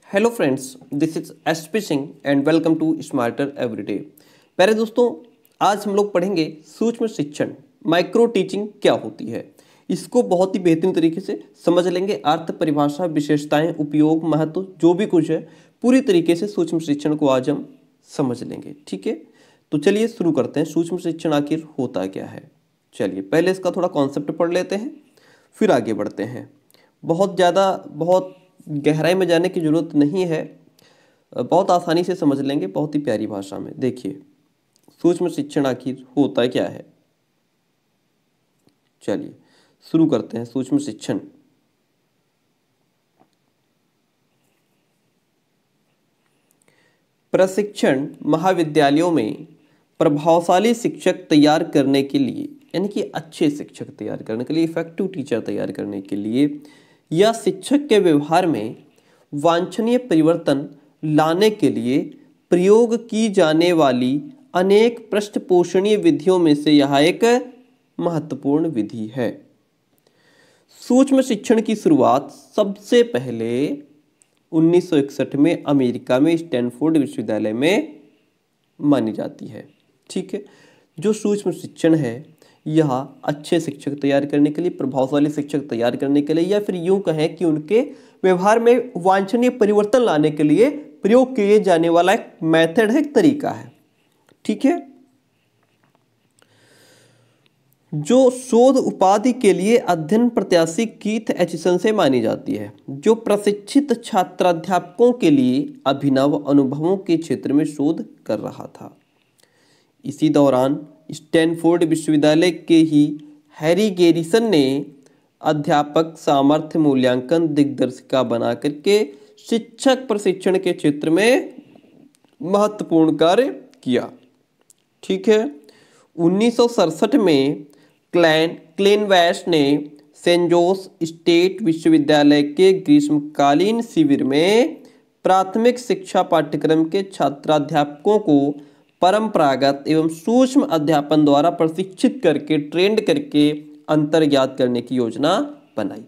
Hello friends, this is SP Singh and welcome to smarter everyday. प्यारे दोस्तों, आज हम लोग पढ़ेंगे सूक्ष्म शिक्षण, माइक्रो टीचिंग क्या होती है। इसको बहुत ही बेहतरीन तरीके से समझ लेंगे। अर्थ, परिभाषा, विशेषताएं, उपयोग, महत्व, जो भी कुछ है पूरी तरीके से सूक्ष्म शिक्षण को आज हम समझ लेंगे। ठीक है, तो चलिए शुरू करते हैं। सूक्ष्म शिक्षण आखिर होता क्या है, चलिए पहले इसका थोड़ा कॉन्सेप्ट पढ़ लेते हैं, फिर आगे बढ़ते हैं। बहुत गहराई में जाने की जरूरत नहीं है, बहुत आसानी से समझ लेंगे, बहुत ही प्यारी भाषा में। देखिए सूक्ष्म शिक्षण आखिर होता क्या है, चलिए शुरू करते हैं। सूक्ष्म शिक्षण प्रशिक्षण महाविद्यालयों में प्रभावशाली शिक्षक तैयार करने के लिए, यानी कि अच्छे शिक्षक तैयार करने के लिए, इफेक्टिव टीचर तैयार करने के लिए, या शिक्षक के व्यवहार में वांछनीय परिवर्तन लाने के लिए प्रयोग की जाने वाली अनेक पृष्ठपोषणीय विधियों में से यह एक महत्वपूर्ण विधि है। सूक्ष्म शिक्षण की शुरुआत सबसे पहले 1961 में अमेरिका में स्टैनफोर्ड विश्वविद्यालय में मानी जाती है। ठीक है, जो सूक्ष्म शिक्षण है यह अच्छे शिक्षक तैयार करने के लिए, प्रभावशाली शिक्षक तैयार करने के लिए, या फिर यूं कहें कि उनके व्यवहार में वांछनीय परिवर्तन लाने के लिए प्रयोग किए जाने वाला एक मेथड है, एक तरीका है। ठीक है, जो शोध उपाधि के लिए अध्ययन प्रत्याशी कीथ एचिसन से मानी जाती है, जो प्रशिक्षित छात्राध्यापकों के लिए अभिनव अनुभवों के क्षेत्र में शोध कर रहा था। इसी दौरान स्टैनफोर्ड विश्वविद्यालय के ही हैरी गैरिसन ने अध्यापक सामर्थ्य मूल्यांकन दिग्दर्शिका बना करके शिक्षक प्रशिक्षण के क्षेत्र में महत्वपूर्ण कार्य किया। ठीक है, 1967 में क्लेनवैश ने सेंट जोस स्टेट विश्वविद्यालय के ग्रीष्मकालीन शिविर में प्राथमिक शिक्षा पाठ्यक्रम के छात्राध्यापकों को परंपरागत एवं सूक्ष्म अध्यापन द्वारा प्रशिक्षित करके, ट्रेंड करके अंतर ज्ञात करने की योजना बनाई।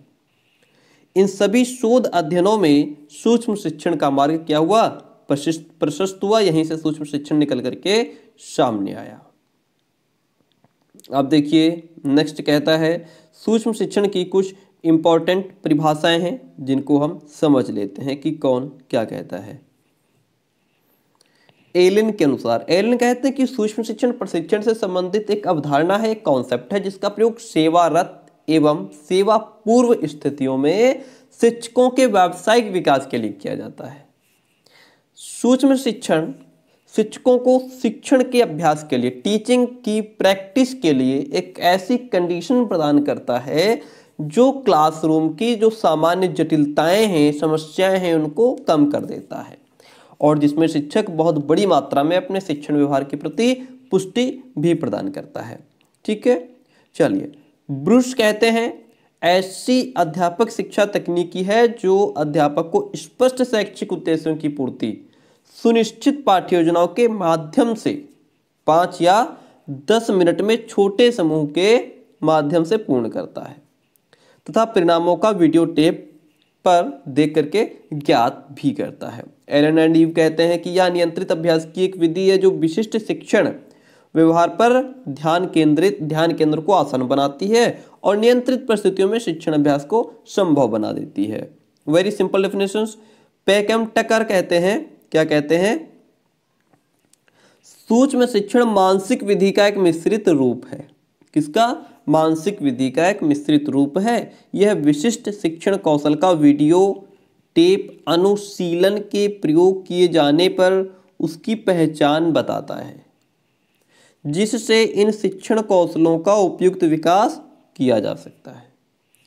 इन सभी शोध अध्ययनों में सूक्ष्म शिक्षण का मार्ग क्या हुआ, प्रशस्त हुआ। यहीं से सूक्ष्म शिक्षण निकल करके सामने आया। अब देखिए नेक्स्ट कहता है, सूक्ष्म शिक्षण की कुछ इंपॉर्टेंट परिभाषाएं हैं जिनको हम समझ लेते हैं कि कौन क्या कहता है। एलन के अनुसार, एलन कहते हैं कि सूक्ष्म शिक्षण प्रशिक्षण से संबंधित एक अवधारणा है, एक कॉन्सेप्ट है, जिसका प्रयोग सेवारत एवं सेवा पूर्व स्थितियों में शिक्षकों के व्यावसायिक विकास के लिए किया जाता है। सूक्ष्म शिक्षण शिक्षकों को शिक्षण के अभ्यास के लिए, टीचिंग की प्रैक्टिस के लिए एक ऐसी कंडीशन प्रदान करता है जो क्लासरूम की जो सामान्य जटिलताएं हैं, समस्याएं हैं, उनको कम कर देता है, और जिसमें शिक्षक बहुत बड़ी मात्रा में अपने शिक्षण व्यवहार के प्रति पुष्टि भी प्रदान करता है। ठीक है, चलिए ब्रूस कहते हैं, ऐसी अध्यापक शिक्षा तकनीकी है जो अध्यापक को स्पष्ट शैक्षिक उद्देश्यों की पूर्ति सुनिश्चित पाठ्य योजनाओं के माध्यम से 5 या 10 मिनट में छोटे समूह के माध्यम से पूर्ण करता है तथा परिणामों का वीडियो टेप पर देख करके ज्ञात भी करता है। एलन एंड ईव कहते हैं कि यह नियंत्रित अभ्यास की एक विधि है जो विशिष्ट शिक्षण व्यवहार पर ध्यान केंद्र को आसान बनाती है और नियंत्रित परिस्थितियों में शिक्षण अभ्यास को संभव बना देती है। Very simple definitions. पैकम टकर कहते हैं, क्या कहते हैं, सूक्ष्म शिक्षण मानसिक विधि का एक मिश्रित रूप है। किसका? मानसिक विधि का एक मिश्रित रूप है। यह विशिष्ट शिक्षण कौशल का वीडियो टेप अनुशीलन के प्रयोग किए जाने पर उसकी पहचान बताता है, जिससे इन शिक्षण कौशलों का उपयुक्त विकास किया जा सकता है।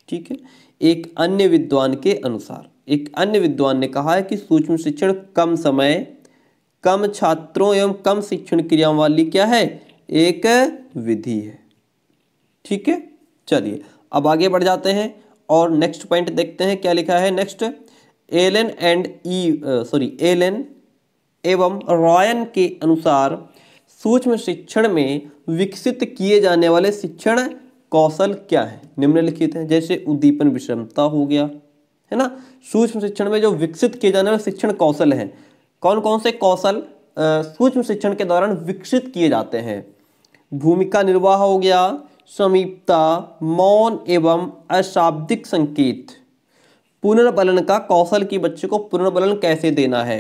ठीक है, एक अन्य विद्वान ने कहा है कि सूक्ष्म शिक्षण कम समय, कम छात्रों एवं कम शिक्षण क्रियाओं वाली क्या है, एक विधि है। ठीक है, चलिए अब आगे बढ़ जाते हैं और नेक्स्ट पॉइंट देखते हैं क्या लिखा है। नेक्स्ट, एलन एवं रॉयन के अनुसार सूक्ष्म शिक्षण में विकसित किए जाने वाले शिक्षण कौशल क्या है, निम्नलिखित हैं। जैसे उद्दीपन विषमता हो गया, है ना। सूक्ष्म शिक्षण में जो विकसित किए जाने वाले शिक्षण कौशल हैं, कौन कौन से कौशल सूक्ष्म शिक्षण के दौरान विकसित किए जाते हैं? भूमिका निर्वाह हो गया, समीपता, मौन एवं अशाब्दिक संकेत। पुनर्बलन का कौशल कि बच्चे को पुनर्बलन कैसे देना है,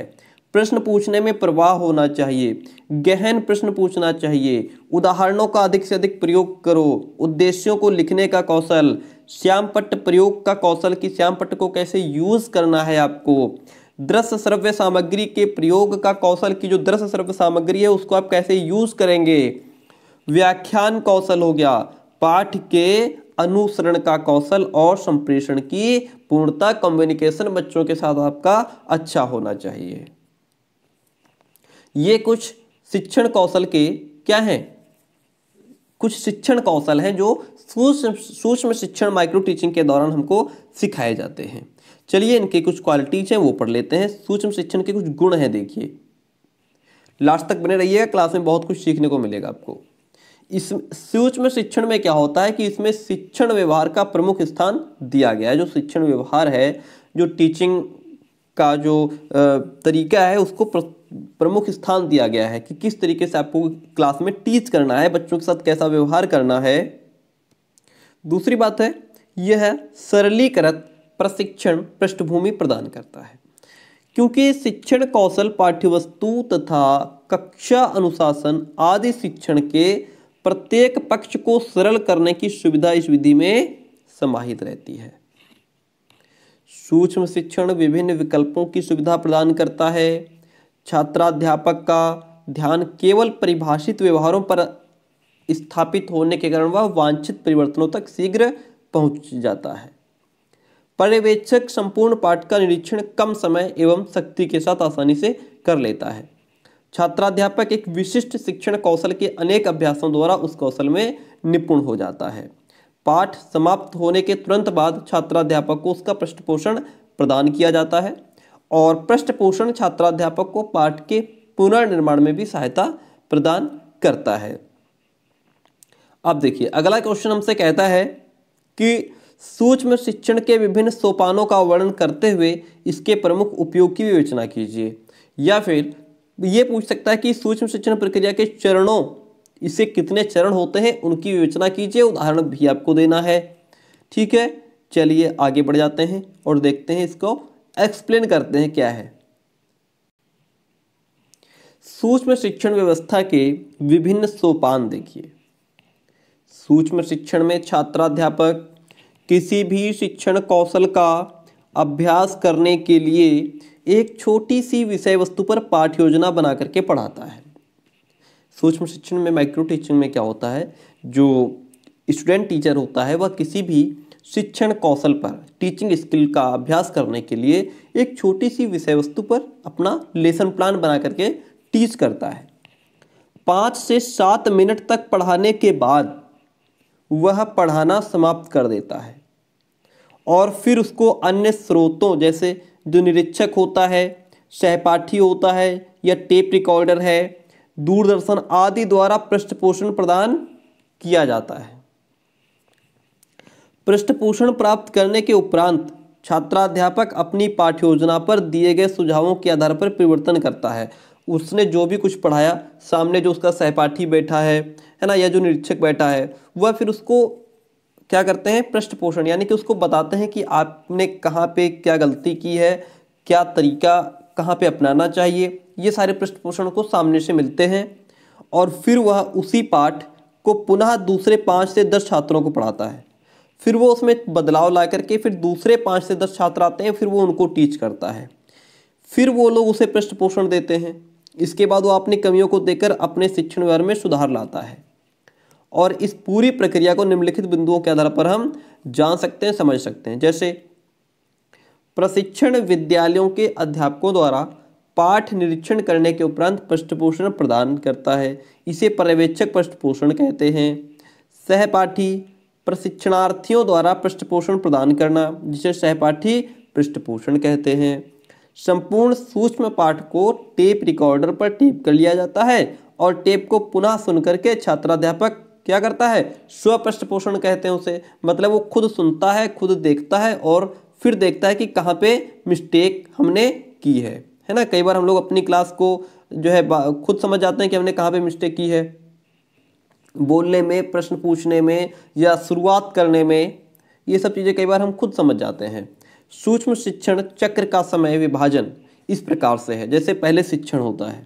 प्रश्न पूछने में प्रवाह होना चाहिए, गहन प्रश्न पूछना चाहिए, उदाहरणों का अधिक से अधिक प्रयोग करो, उद्देश्यों को लिखने का कौशल, श्यामपट्ट प्रयोग का कौशल कि श्यामपट्ट को कैसे यूज करना है आपको, दृश्य श्रव्य सामग्री के प्रयोग का कौशल कि जो दृश्य श्रव्य सामग्री है उसको आप कैसे यूज करेंगे, व्याख्यान कौशल हो गया, पाठ के अनुसरण का कौशल और संप्रेषण की पूर्णता, कम्युनिकेशन बच्चों के साथ आपका अच्छा होना चाहिए। ये कुछ शिक्षण कौशल के क्या हैं, कुछ शिक्षण कौशल हैं जो सूक्ष्म शिक्षण माइक्रो टीचिंग के दौरान हमको सिखाए जाते हैं। चलिए इनके कुछ क्वालिटीज हैं वो पढ़ लेते हैं। सूक्ष्म शिक्षण के कुछ गुण हैं, देखिए लास्ट तक बने रहिएगा, क्लास में बहुत कुछ सीखने को मिलेगा आपको। इस सूक्ष्म शिक्षण में क्या होता है कि इसमें शिक्षण व्यवहार का प्रमुख स्थान दिया गया है। जो शिक्षण व्यवहार है, जो टीचिंग का जो तरीका है उसको प्रमुख स्थान दिया गया है कि किस तरीके से आपको क्लास में टीच करना है, बच्चों के साथ कैसा व्यवहार करना है। दूसरी बात है यह सरलीकृत प्रशिक्षण पृष्ठभूमि प्रदान करता है, क्योंकि शिक्षण कौशल पाठ्यवस्तु तथा कक्षा अनुशासन आदि शिक्षण के प्रत्येक पक्ष को सरल करने की सुविधा इस विधि में समाहित रहती है। सूक्ष्म शिक्षण विभिन्न विकल्पों की सुविधा प्रदान करता है। छात्राध्यापक का ध्यान केवल परिभाषित व्यवहारों पर स्थापित होने के कारण वह वांछित परिवर्तनों तक शीघ्र पहुंच जाता है। पर्यवेक्षक संपूर्ण पाठ का निरीक्षण कम समय एवं शक्ति के साथ आसानी से कर लेता है। छात्राध्यापक एक विशिष्ट शिक्षण कौशल के अनेक अभ्यासों द्वारा उस कौशल में निपुण हो जाता है। पाठ समाप्त होने के तुरंत बाद छात्राध्यापक को उसका पृष्ठपोषण प्रदान किया जाता है और पृष्ठपोषण छात्राध्यापक को पाठ के पुनर्निर्माण में भी सहायता प्रदान करता है। अब देखिए अगला क्वेश्चन हमसे कहता है कि सूक्ष्म शिक्षण के विभिन्न सोपानों का वर्णन करते हुए इसके प्रमुख उपयोग की विवेचना कीजिए। या फिर ये पूछ सकता है कि सूक्ष्म शिक्षण प्रक्रिया के चरणों, इसे कितने चरण होते हैं उनकी विवेचना कीजिए, उदाहरण भी आपको देना है। ठीक है, चलिए आगे बढ़ जाते हैं और देखते हैं, इसको एक्सप्लेन करते हैं क्या है। सूक्ष्म शिक्षण व्यवस्था के विभिन्न सोपान देखिए। सूक्ष्म शिक्षण में छात्राध्यापक किसी भी शिक्षण कौशल का अभ्यास करने के लिए एक छोटी सी विषय वस्तु पर पाठ योजना बना करके पढ़ाता है। सूक्ष्म शिक्षण में माइक्रो टीचिंग में क्या होता है, जो स्टूडेंट टीचर होता है वह किसी भी शिक्षण कौशल पर, टीचिंग स्किल का अभ्यास करने के लिए एक छोटी सी विषय वस्तु पर अपना लेसन प्लान बना करके टीच करता है। 5 से 7 मिनट तक पढ़ाने के बाद वह पढ़ाना समाप्त कर देता है और फिर उसको अन्य स्रोतों जैसे जो निरीक्षक होता है, सहपाठी होता है या टेप रिकॉर्डर है, दूरदर्शन आदि द्वारा पृष्ठपोषण प्रदान किया जाता है। पृष्ठपोषण प्राप्त करने के उपरांत छात्राध्यापक अपनी पाठ्य योजना पर दिए गए सुझावों के आधार पर परिवर्तन करता है। उसने जो भी कुछ पढ़ाया, सामने जो उसका सहपाठी बैठा है ना, या जो निरीक्षक बैठा है, वह फिर उसको क्या करते हैं, पृष्ठपोषण, यानी कि उसको बताते हैं कि आपने कहाँ पे क्या गलती की है, क्या तरीका कहाँ पे अपनाना चाहिए। ये सारे पृष्ठपोषण को सामने से मिलते हैं और फिर वह उसी पाठ को पुनः दूसरे 5 से 10 छात्रों को पढ़ाता है। फिर वो उसमें बदलाव ला करके फिर दूसरे 5 से 10 छात्र आते हैं, फिर वो उनको टीच करता है, फिर वो लोग उसे पृष्ठपोषण देते हैं। इसके बाद वो अपनी कमियों को देकर अपने शिक्षण व्यवहार में सुधार लाता है। और इस पूरी प्रक्रिया को निम्नलिखित बिंदुओं के आधार पर हम जान सकते हैं, समझ सकते हैं। जैसे प्रशिक्षण विद्यालयों के अध्यापकों द्वारा पाठ निरीक्षण करने के उपरांत पृष्ठपोषण प्रदान करता है, इसे पर्यवेक्षक पृष्ठपोषण कहते हैं। सहपाठी प्रशिक्षणार्थियों द्वारा पृष्ठपोषण प्रदान करना, जिसे सहपाठी पृष्ठपोषण कहते हैं। संपूर्ण सूक्ष्म पाठ को टेप रिकॉर्डर पर टेप कर लिया जाता है और टेप को पुनः सुन करके छात्राध्यापक क्या करता है, स्व पृष्ठपोषण कहते हैं उसे, मतलब वो खुद सुनता है, खुद देखता है और फिर देखता है कि कहाँ पे मिस्टेक हमने की है ना। कई बार हम लोग अपनी क्लास को जो है खुद समझ जाते हैं कि हमने कहाँ पे मिस्टेक की है, बोलने में, प्रश्न पूछने में या शुरुआत करने में, ये सब चीज़ें कई बार हम खुद समझ जाते हैं। सूक्ष्म शिक्षण चक्र का समय विभाजन इस प्रकार से है, जैसे पहले शिक्षण होता है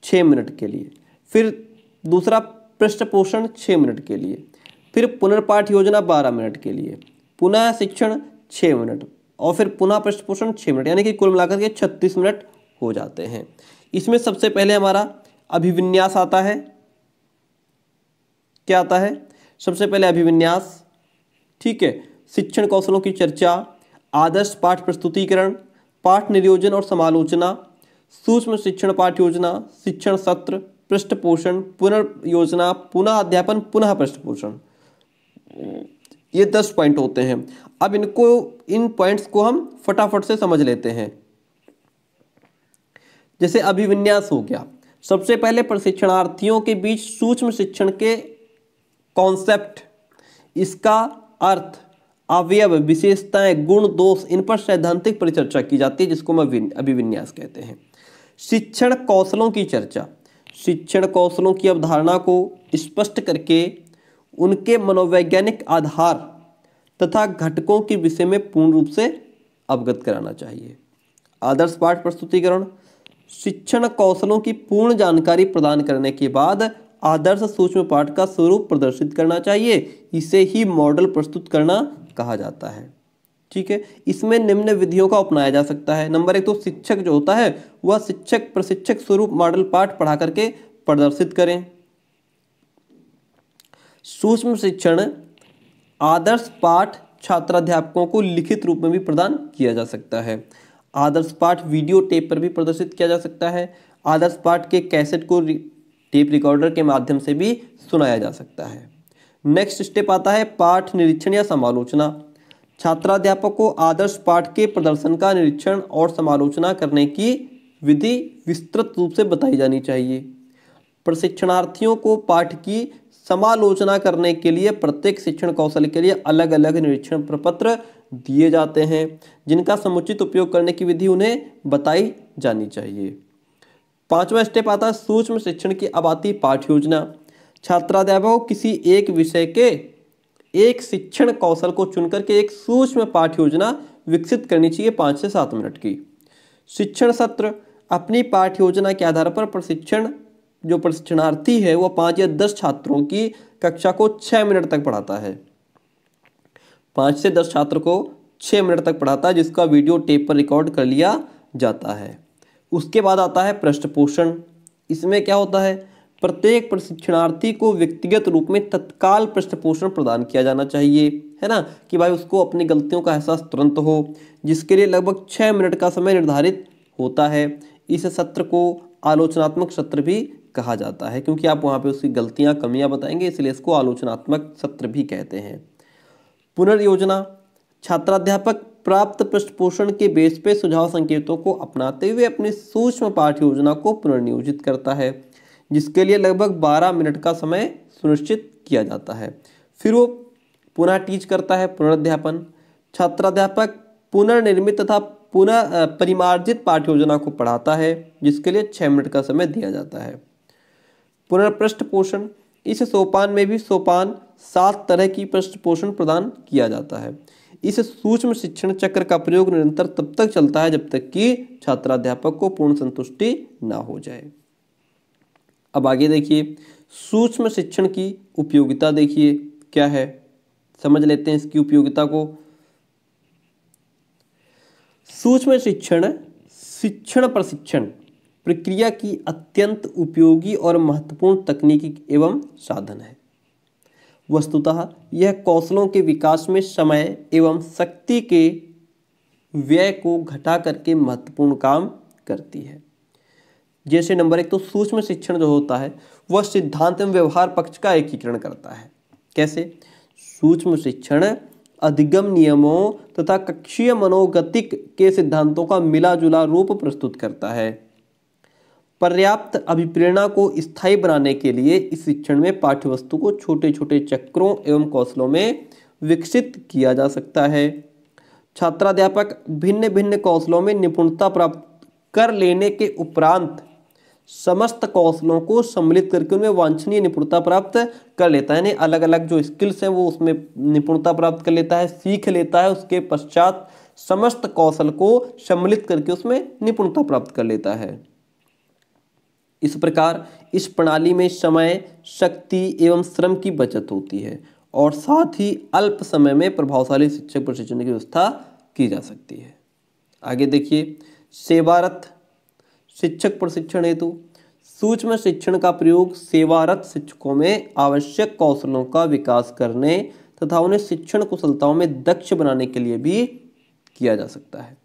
6 मिनट के लिए, फिर दूसरा पृष्ठपोषण 6 मिनट के लिए, फिर पुनर्पाठ योजना 12 मिनट के लिए, पुनः शिक्षण 6 मिनट और फिर पुनः पृष्ठपोषण 6 मिनट, यानी कि कुल मिलाकर के 36 मिनट हो जाते हैं। इसमें सबसे पहले हमारा अभिविन्यास आता है। क्या आता है? सबसे पहले अभिविन्यास, ठीक है। शिक्षण कौशलों की चर्चा, आदर्श पाठ प्रस्तुतिकरण, पाठ नियोजन और समालोचना, सूक्ष्म शिक्षण पाठ योजना, शिक्षण सत्र, पृष्ठपोषण, पुनर्योजना, पुनः अध्यापन, पुनः पृष्ठपोषण, ये 10 पॉइंट होते हैं। अब इन पॉइंट्स को हम फटाफट से समझ लेते हैं। जैसे अभिविन्यास हो गया, सबसे पहले प्रशिक्षणार्थियों के बीच सूक्ष्म शिक्षण के कॉन्सेप्ट, इसका अर्थ, अवयव, विशेषताएं, गुण, दोष, इन पर सैद्धांतिक परिचर्चा की जाती है, जिसको हम अभिविन्यास कहते हैं। शिक्षण कौशलों की चर्चा, शिक्षण कौशलों की अवधारणा को स्पष्ट करके उनके मनोवैज्ञानिक आधार तथा घटकों के विषय में पूर्ण रूप से अवगत कराना चाहिए। आदर्श पाठ प्रस्तुतिकरण, शिक्षण कौशलों की पूर्ण जानकारी प्रदान करने के बाद आदर्श सूक्ष्म पाठ का स्वरूप प्रदर्शित करना चाहिए, इसे ही मॉडल प्रस्तुत करना कहा जाता है, ठीक है। इसमें निम्न विधियों का अपनाया जा सकता है। नंबर 1 तो शिक्षक जो होता है वह शिक्षक प्रशिक्षक स्वरूप मॉडल पाठ पढ़ा करके प्रदर्शित करें। सूक्ष्म शिक्षण आदर्श पाठ छात्राध्यापकों को लिखित रूप में भी प्रदान किया जा सकता है। आदर्श पाठ वीडियो टेप पर भी प्रदर्शित किया जा सकता है। आदर्श पाठ के कैसेट को टेप रिकॉर्डर के माध्यम से भी सुनाया जा सकता है। नेक्स्ट स्टेप आता है पाठ निरीक्षण या समालोचना। छात्राध्यापक को आदर्श पाठ के प्रदर्शन का निरीक्षण और समालोचना करने की विधि विस्तृत रूप से बताई जानी चाहिए। प्रशिक्षणार्थियों को पाठ की समालोचना करने के लिए प्रत्येक शिक्षण कौशल के लिए अलग अलग निरीक्षण प्रपत्र दिए जाते हैं, जिनका समुचित उपयोग करने की विधि उन्हें बताई जानी चाहिए। 5वां स्टेप आता है सूक्ष्म शिक्षण की अब आती पाठ योजना। छात्राध्यापक को किसी एक विषय के एक शिक्षण कौशल को चुनकर के एक सूक्ष्म पाठ योजना विकसित करनी चाहिए 5 से 7 मिनट की। शिक्षण सत्र, अपनी पाठ योजना के आधार पर प्रशिक्षणार्थी है वो 5 या 10 छात्रों की कक्षा को 6 मिनट तक पढ़ाता है। 5 से 10 छात्र को 6 मिनट तक पढ़ाता है, जिसका वीडियो टेप पर रिकॉर्ड कर लिया जाता है। उसके बाद आता है पृष्ठपोषण। इसमें क्या होता है, प्रत्येक प्रशिक्षणार्थी को व्यक्तिगत रूप में तत्काल पृष्ठपोषण प्रदान किया जाना चाहिए, है ना, कि भाई उसको अपनी गलतियों का एहसास तुरंत हो, जिसके लिए लगभग 6 मिनट का समय निर्धारित होता है। इस सत्र को आलोचनात्मक सत्र भी कहा जाता है, क्योंकि आप वहाँ पे उसकी गलतियाँ, कमियाँ बताएंगे, इसलिए इसको आलोचनात्मक सत्र भी कहते हैं। पुनर्योजना, छात्राध्यापक प्राप्त पृष्ठपोषण के बेस पे सुझाव संकेतों को अपनाते हुए अपनी सूक्ष्म पाठ योजना को पुनर्नियोजित करता है, जिसके लिए लगभग 12 मिनट का समय सुनिश्चित किया जाता है। फिर वो पुनः टीच करता है, पुनर्ध्यापन। छात्राध्यापक पुनर्निर्मित तथा पुनः परिमार्जित पाठ योजना को पढ़ाता है, जिसके लिए 6 मिनट का समय दिया जाता है। पुनर्पृष्ठपोषण, इस सोपान में भी 7 तरह की पृष्ठपोषण प्रदान किया जाता है। इस सूक्ष्म शिक्षण चक्र का प्रयोग निरंतर तब तक चलता है जब तक कि छात्राध्यापक को पूर्ण संतुष्टि ना हो जाए। अब आगे देखिए, सूक्ष्म शिक्षण की उपयोगिता देखिए क्या है, समझ लेते हैं इसकी उपयोगिता को। सूक्ष्म शिक्षण शिक्षण प्रशिक्षण प्रक्रिया की अत्यंत उपयोगी और महत्वपूर्ण तकनीकी एवं साधन है। वस्तुतः यह कौशलों के विकास में समय एवं शक्ति के व्यय को घटा करके महत्वपूर्ण काम करती है। जैसे नंबर 1 तो सूक्ष्म शिक्षण जो होता है वह सिद्धांत एवं व्यवहार पक्ष का एकीकरण करता है। कैसे? सूक्ष्म शिक्षण अधिगम नियमों तथा कक्षीय मनोगतिक के सिद्धांतों का मिला जुला रूप प्रस्तुत करता है। पर्याप्त अभिप्रेरणा को स्थायी बनाने के लिए इस शिक्षण में पाठ्यवस्तु को छोटे छोटे चक्रों एवं कौशलों में विकसित किया जा सकता है। छात्राध्यापक भिन्न भिन्न कौशलों में निपुणता प्राप्त कर लेने के उपरांत समस्त कौशलों को सम्मिलित करके उनमें वांछनीय निपुणता प्राप्त कर लेता है। यानी अलग अलग जो स्किल्स हैं वो उसमें निपुणता प्राप्त कर लेता है, सीख लेता है, उसके पश्चात समस्त कौशल को सम्मिलित करके उसमें निपुणता प्राप्त कर लेता है। इस प्रकार इस प्रणाली में समय, शक्ति एवं श्रम की बचत होती है और साथ ही अल्प समय में प्रभावशाली शिक्षक प्रशिक्षण की व्यवस्था की जा सकती है। आगे देखिए, सेवारत शिक्षक प्रशिक्षण हेतु सूक्ष्म शिक्षण का प्रयोग सेवारत शिक्षकों में आवश्यक कौशलों का विकास करने तथा उन्हें शिक्षण कुशलताओं में दक्ष बनाने के लिए भी किया जा सकता है।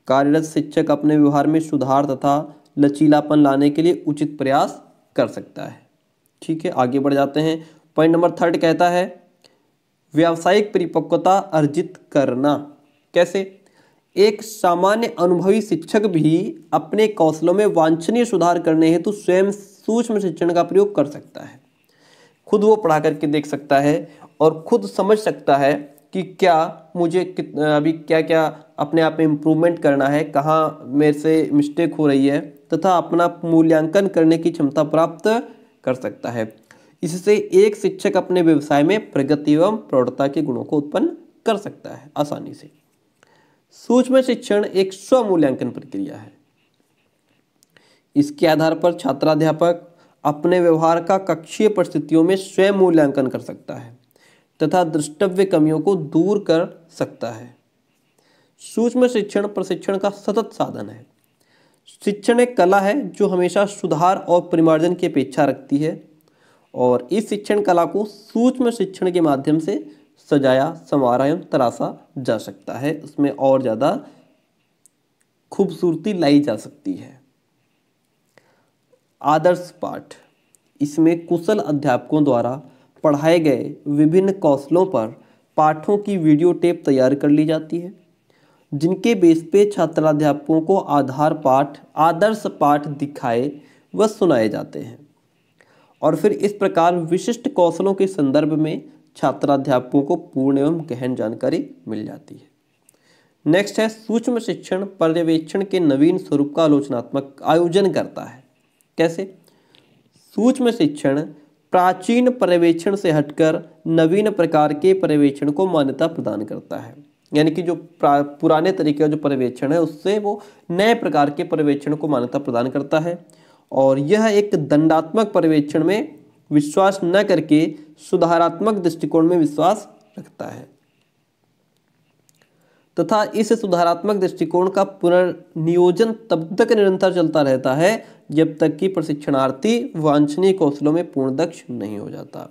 कार्यरत शिक्षक अपने व्यवहार में सुधार तथा लचीलापन लाने के लिए उचित प्रयास कर सकता है। ठीक है, आगे बढ़ जाते हैं। पॉइंट नंबर 3 कहता है व्यावसायिक परिपक्वता अर्जित करना। कैसे? एक सामान्य अनुभवी शिक्षक भी अपने कौशलों में वांछनीय सुधार करने हेतु स्वयं सूक्ष्म शिक्षण का प्रयोग कर सकता है। खुद वो पढ़ा करके देख सकता है और खुद समझ सकता है कि क्या मुझे अभी क्या क्या अपने आप में इम्प्रूवमेंट करना है, कहाँ मेरे से मिस्टेक हो रही है, तथा अपना मूल्यांकन करने की क्षमता प्राप्त कर सकता है। इससे एक शिक्षक अपने व्यवसाय में प्रगति एवं प्रौढ़ता के गुणों को उत्पन्न कर सकता है आसानी से। सूक्ष्म शिक्षण एक स्व मूल्यांकन प्रक्रिया है। इसके आधार पर छात्राध्यापक अपने व्यवहार का कक्षीय परिस्थितियों में स्वयं मूल्यांकन कर सकता है तथा दृष्टव्य कमियों को दूर कर सकता है। सूक्ष्म शिक्षण प्रशिक्षण का सतत साधन है। शिक्षण एक कला है जो हमेशा सुधार और परिमार्जन की अपेक्षा रखती है और इस शिक्षण कला को सूक्ष्म शिक्षण के माध्यम से सजाया, संवारा एवं तराशा जा सकता है। उसमें और ज़्यादा खूबसूरती लाई जा सकती है। आदर्श पाठ, इसमें कुशल अध्यापकों द्वारा पढ़ाए गए विभिन्न कौशलों पर पाठों की वीडियो टेप तैयार कर ली जाती है, जिनके बेस पे छात्राध्यापकों को आदर्श पाठ दिखाए व सुनाए जाते हैं और फिर इस प्रकार विशिष्ट कौशलों के संदर्भ में छात्राध्यापकों को पूर्ण एवं गहन जानकारी मिल जाती है। नेक्स्ट है सूक्ष्म शिक्षण पर्यवेक्षण के नवीन स्वरूप का आलोचनात्मक आयोजन करता है। कैसे? सूक्ष्म शिक्षण प्राचीन पर्यवेक्षण से हटकर नवीन प्रकार के पर्यवेक्षण को मान्यता प्रदान करता है। यानी कि जो पुराने तरीके का जो पर्यवेक्षण है उससे वो नए प्रकार के पर्यवेक्षण को मान्यता प्रदान करता है और यह एक दंडात्मक पर्यवेक्षण में विश्वास न करके सुधारात्मक दृष्टिकोण में विश्वास रखता है तथा इस सुधारात्मक दृष्टिकोण का पुनर्नियोजन तब तक निरंतर चलता रहता है जब तक कि प्रशिक्षणार्थी वांछनीय कौशलों में पूर्ण दक्ष नहीं हो जाता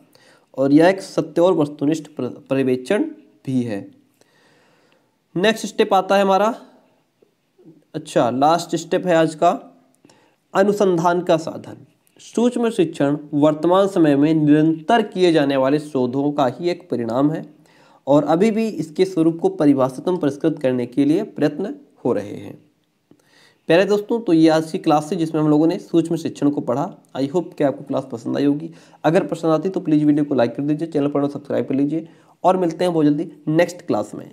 और यह एक सत्य और वस्तुनिष्ठ पर्यवेक्षण भी है। नेक्स्ट स्टेप आता है हमारा, लास्ट स्टेप है आज का, अनुसंधान का साधन। सूक्ष्म शिक्षण वर्तमान समय में निरंतर किए जाने वाले शोधों का ही एक परिणाम है और अभी भी इसके स्वरूप को परिभाषित एवं परिष्कृत करने के लिए प्रयत्न हो रहे हैं। प्यारे दोस्तों, तो ये आज की क्लास थी जिसमें हम लोगों ने सूक्ष्म शिक्षण को पढ़ा। आई होप कि आपको क्लास पसंद आई होगी। अगर पसंद आती तो प्लीज़ वीडियो को लाइक कर दीजिए, चैनल पर सब्सक्राइब कर लीजिए और मिलते हैं बहुत जल्दी नेक्स्ट क्लास में।